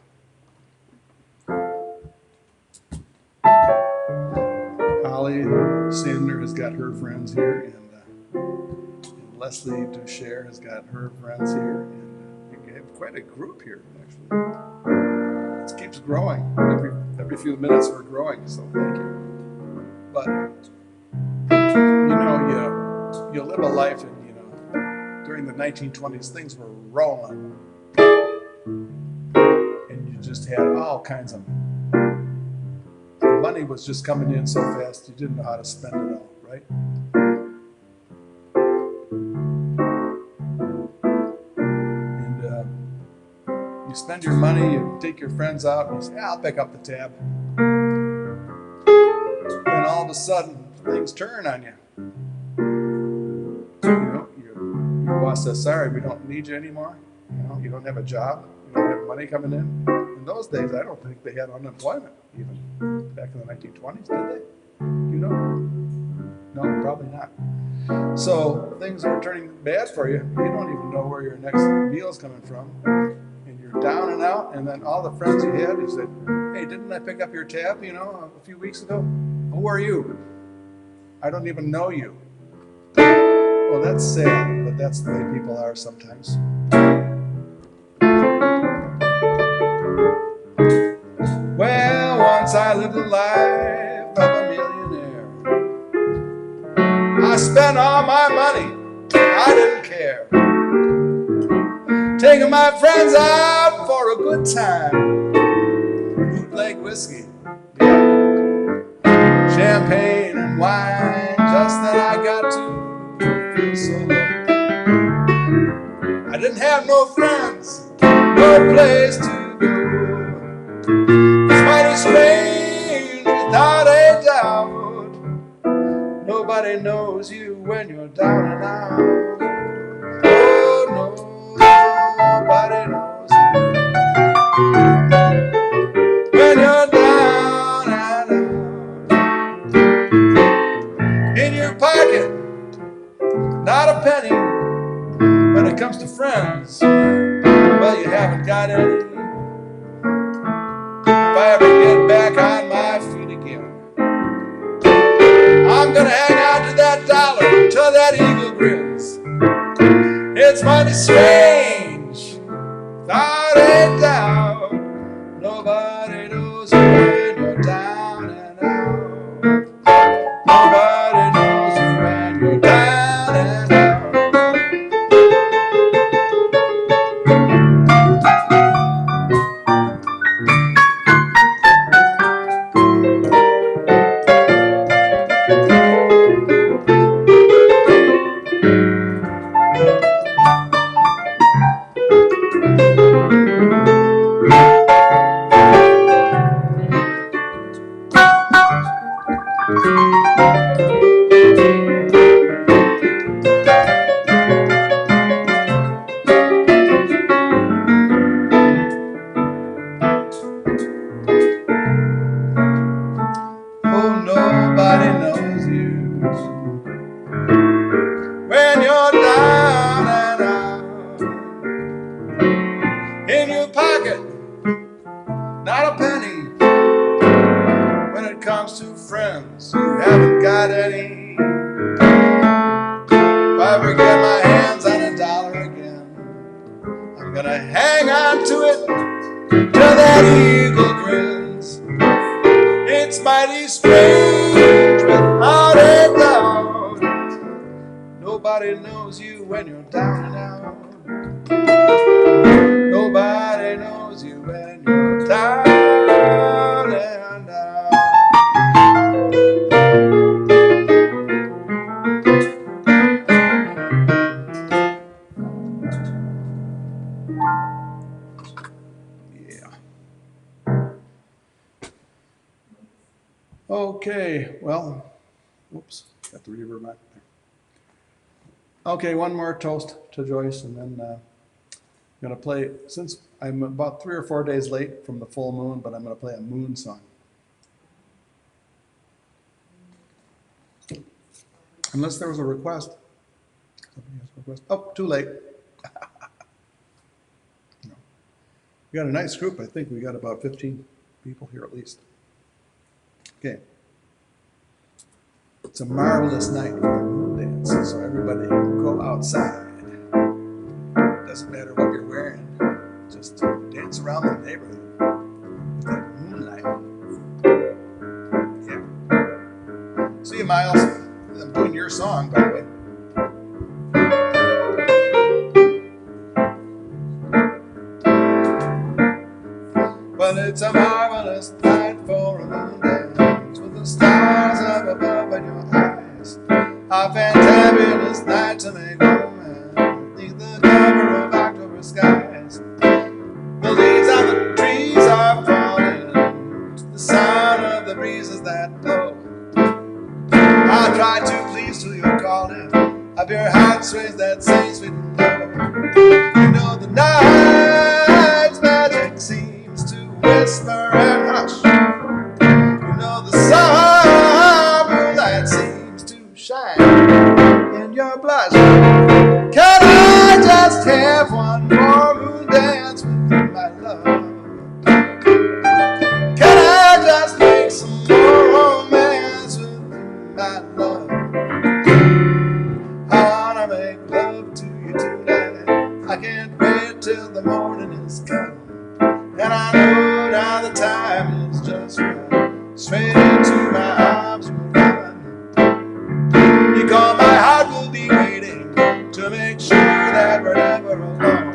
Holly Sander has got her friends here, and Leslie Ducher has got her friends here, and we have quite a group here, actually. It keeps growing. Every few minutes we're growing, so thank you. But, you live a life, and, during the 1920s, things were rolling, and you just had all kinds of money was just coming in so fast, you didn't know how to spend it all, right? And you spend your money, you take your friends out, and you say, I'll pick up the tab. Then all of a sudden, things turn on you. Your boss says, sorry, we don't need you anymore. You don't have a job, you don't have money coming in. In those days, I don't think they had unemployment even back in the 1920s, did they? No, probably not. So things are turning bad for you. You don't even know where your next meal's coming from. And you're down and out, and then all the friends you had, you said, hey, didn't I pick up your tab, a few weeks ago? Who are you? I don't even know you. Well, that's sad, but that's the way people are sometimes. Well, once I lived the life of a millionaire. I spent all my money, I didn't care. Taking my friends out for a good time. Bootleg whiskey, yeah. Champagne and wine, just then I got to feel so low. I didn't have no friends, no place to go. It's mighty strange, without a doubt. Nobody knows you when you're down and out. Oh, no, nobody knows you when you're down and out. In your pocket, not a penny. When it comes to friends, well, you haven't got any. If I ever get back on my feet again, I'm gonna hang on to that dollar till that eagle grins. It's mighty strange, without a doubt. Nobody knows when you're down. Oh, nobody knows you when you're down and out. In your pocket, not a penny. When it comes to friends, you haven't got any. If I ever get my hands on $1 again, I'm gonna hang on to it till that eagle grins. It's mighty strange without a doubt. Nobody knows you when you're down and out. Nobody knows you when you're down and out. Yeah. Okay, well, whoops, got the reverb back there. Okay, one more toast to Joyce, and then I'm going to play, since I'm about 3 or 4 days late from the full moon, but I'm going to play a moon song. Unless there was a request. Somebody has a request. Oh, too late. No. We got a nice group. I think we got about 15 people here at least. Okay. It's a marvelous night for a moon dance, so everybody go outside. Doesn't matter what you're wearing, just dance around the neighborhood with that moonlight. Yeah. See you, Miles. I'm doing your song, by the way. Well, it's a marvelous night for a moon dance with the stars up above in your eyes. A fantabulous night to make romance beneath the cover of October skies. The leaves on the trees are falling to the sound of the breezes that blow. I try to please to your calling of your heartstrings that say sweet and low. You know the night's magic seems to whisper and hush. You know the summer moonlight seems to shine in your blush. Can I just have one more moon dance with you, my love? Can I just make some more romance with you, my love? I wanna make love to you tonight. I can't wait till the morning is come. And I know now the time is just right. Straight into my arms you'll run. Because my heart will be waiting to make sure that we're never alone.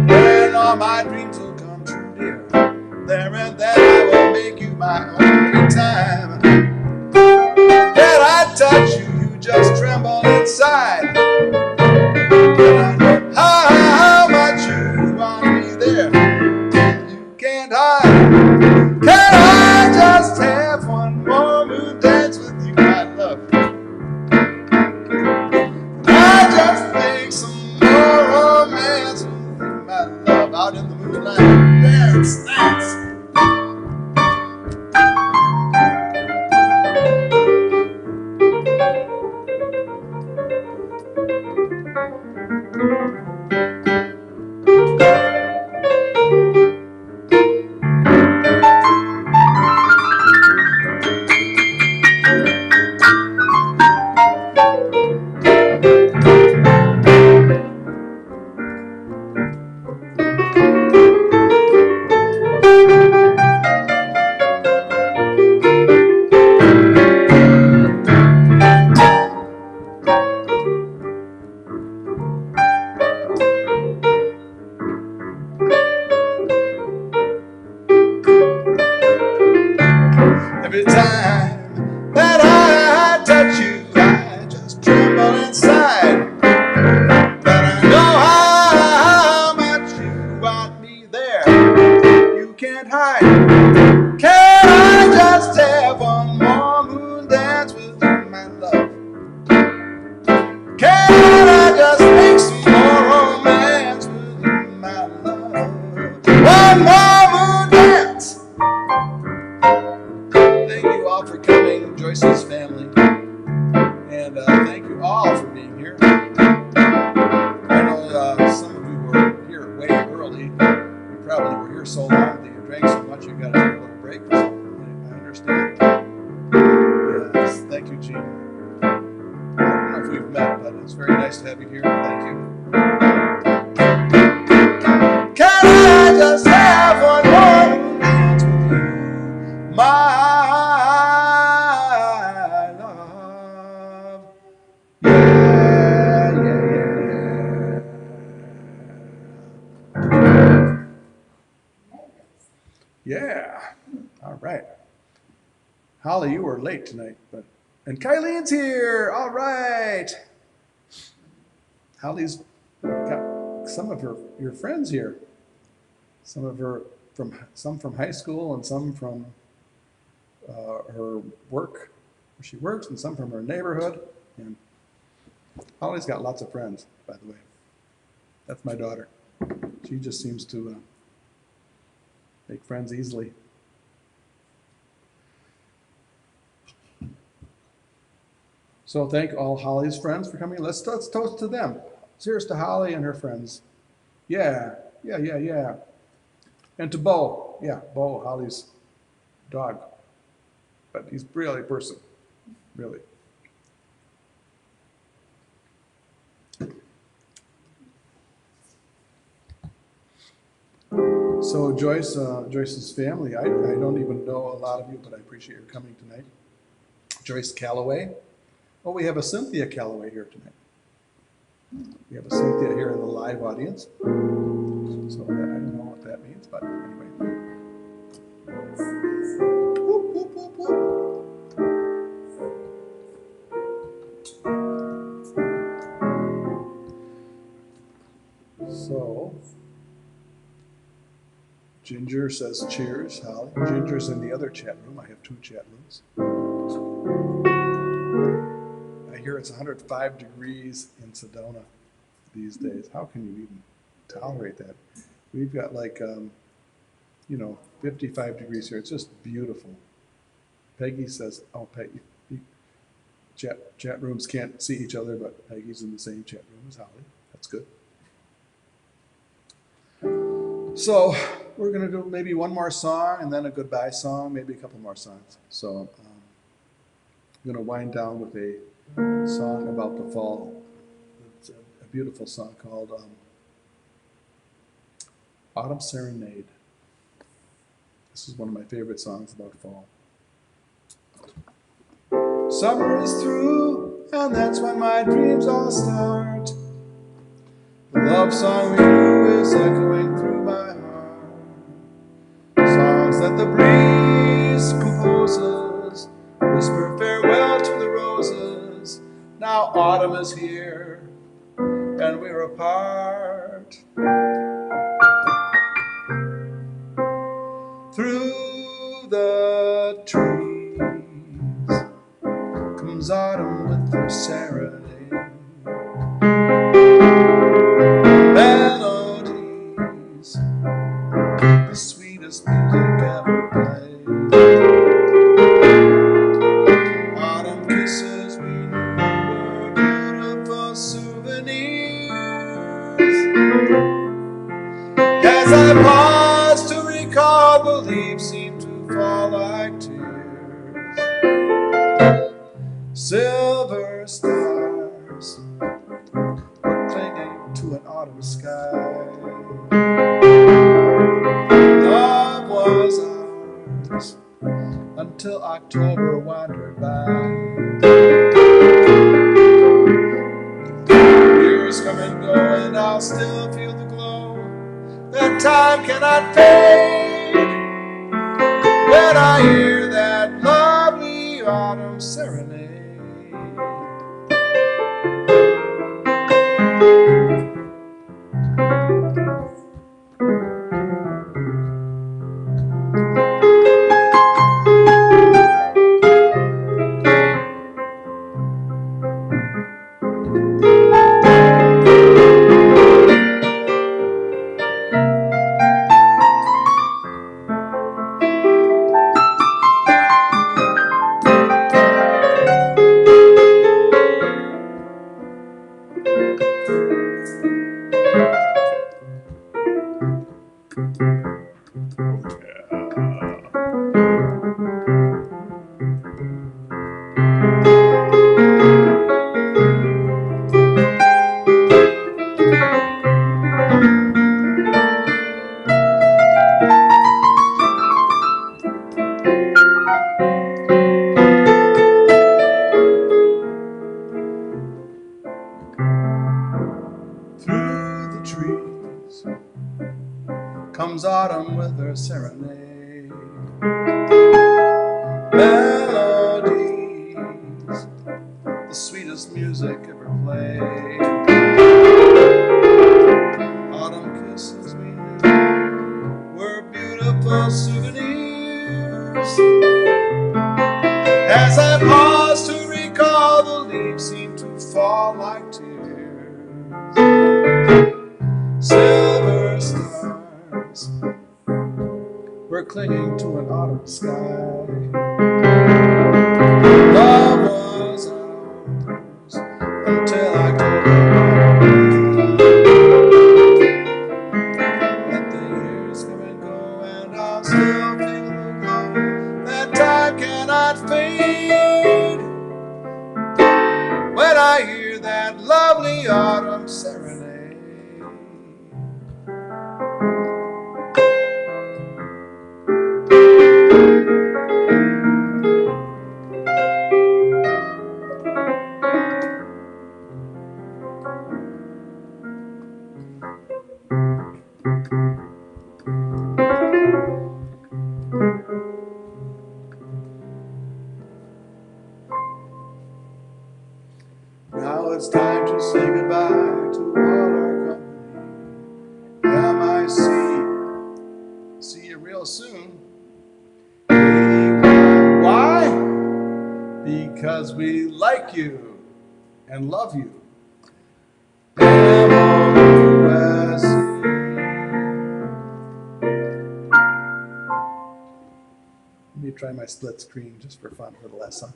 When all my dreams will come true, dear, there and then I will make you my own every time that I touch you, you just tremble inside. And I know how much you want me there. You can't hide. Can I just have one more moon dance with you, my love? I just make some more romance with you, my love. Out in the moonlight, dance, dance. Every time that I touch you, I just tremble inside. But I know how much you want me there. You can't hide. Can I just have one more move? all for coming, Joyce's family. And thank you all for being here. I know some of you were here way early. You probably were here so long that you drank so much you got to take a little break or something. I understand. Yes, thank you, Gene. I don't know if we've met, but it's very nice to have you here. Thank you. Can I just have one more dance with you, my love? Yeah, yeah, yeah, yeah. Yeah. All right. Holly, you were late tonight, and Kylene's here. All right. Holly's got some of your friends here. Some from high school, and some from her work where she works, and some from her neighborhood. And Holly's got lots of friends, by the way. That's my daughter. She just seems to make friends easily. So thank all Holly's friends for coming. Let's toast to them. Cheers to Holly and her friends. Yeah. And to Bo. Yeah, Bo, Holly's dog. But he's really a person. Really. So Joyce's family, I don't even know a lot of you, but I appreciate your coming tonight. Joyce Calloway. Oh, we have a Cynthia Calloway here tonight. We have a Cynthia here in the live audience. So I don't know what that means, but anyway. Whoop, whoop, whoop, whoop. So, Ginger says cheers, Holly. Ginger's in the other chat room. I have 2 chat rooms. I hear it's 105 degrees in Sedona these days. How can you even tolerate that? We've got 55 degrees here. It's just beautiful. Peggy says, oh, Peggy, chat rooms can't see each other, but Peggy's in the same chat room as Holly. That's good. So we're going to do maybe one more song and then a goodbye song, maybe a couple more songs. So I'm going to wind down with a song about the fall. It's a beautiful song called Autumn Serenade. This is one of my favorite songs about fall. Summer is through, and that's when my dreams all start. The love song we knew is echoing through my heart. Songs that the breeze composes whisper farewell to the roses. Now autumn is here, and we're apart. Through the trees comes autumn with her serenade. Melodies, the sweetest music ever played. Autumn kisses we knew were beautiful souvenirs. As I pause to recall, the leaves seem to fall like tears. Silver stars were clinging to an autumn sky. Love was ours until October wandered by. Years come and go, and I'll still feel the glow that time cannot fade when I hear that lovely autumn serenade. Through the trees comes autumn with her serenade. Melodies, the sweetest music ever played. Autumn kisses we knew were beautiful souvenirs. As I pause to recall, the leaves seem to fall like tears. Silver stars were clinging to an autumn sky. Love was ours until I told her let the years come and go, and I'll still feel the glow that time cannot fade. When I hear that lovely autumn serenade. Now it's time to say goodbye to all our company. See you real soon. Why? Because we like you and love you. M-O-U-S-E. Let me try my split screen just for fun for the last song.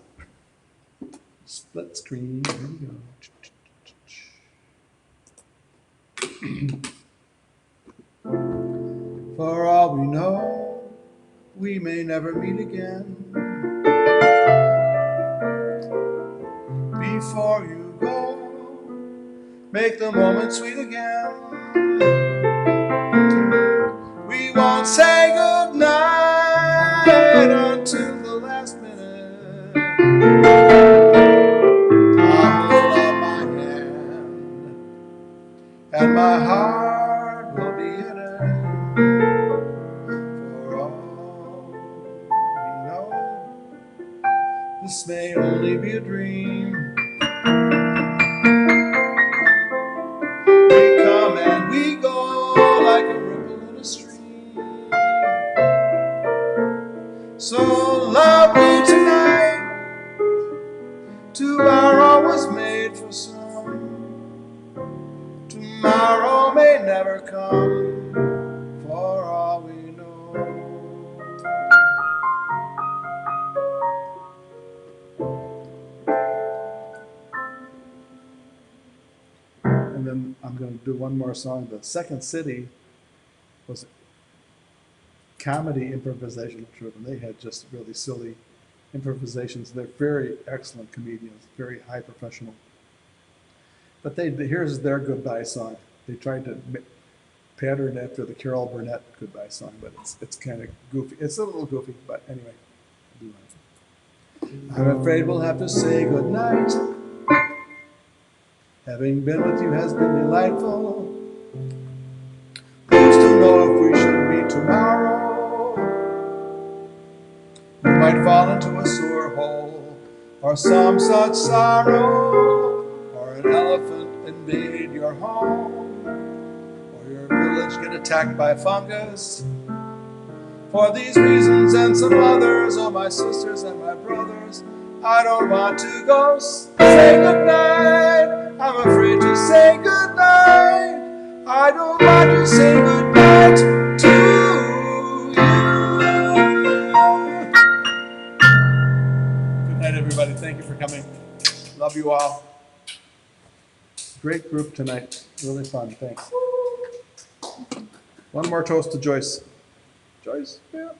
Split screen, there we go. For all we know, we may never meet again. Before you go, make the moment sweet again. We won't say goodnight until the last minute. I'll hold out my hand, and my heart will be in it. For all we know, this may only be a dream. We come and we go like a ripple in a stream. So love me tonight. Tomorrow was made for some. Tomorrow may never come, for all we know. And then I'm going to do one more song. The Second City was a comedy improvisational troupe, and they had just really silly improvisations. They're very excellent comedians, very high professional. But here's their goodbye song. They tried to pattern after the Carol Burnett goodbye song, but it's kind of goofy. It's a little goofy, but anyway. I'm afraid we'll have to say goodnight. Having been with you has been delightful. Who's to know if we should meet tomorrow? You might fall into a sewer hole, or some such sorrow, or an elephant invade your home, or your village get attacked by fungus. For these reasons and some others, oh my sisters and my brothers, I don't want to go say goodnight. I'm afraid to say goodnight. I don't want to say goodnight to you. Good night, everybody. Thank you for coming. Love you all. Great group tonight. Really fun. Thanks. One more toast to Joyce. Joyce? Yeah.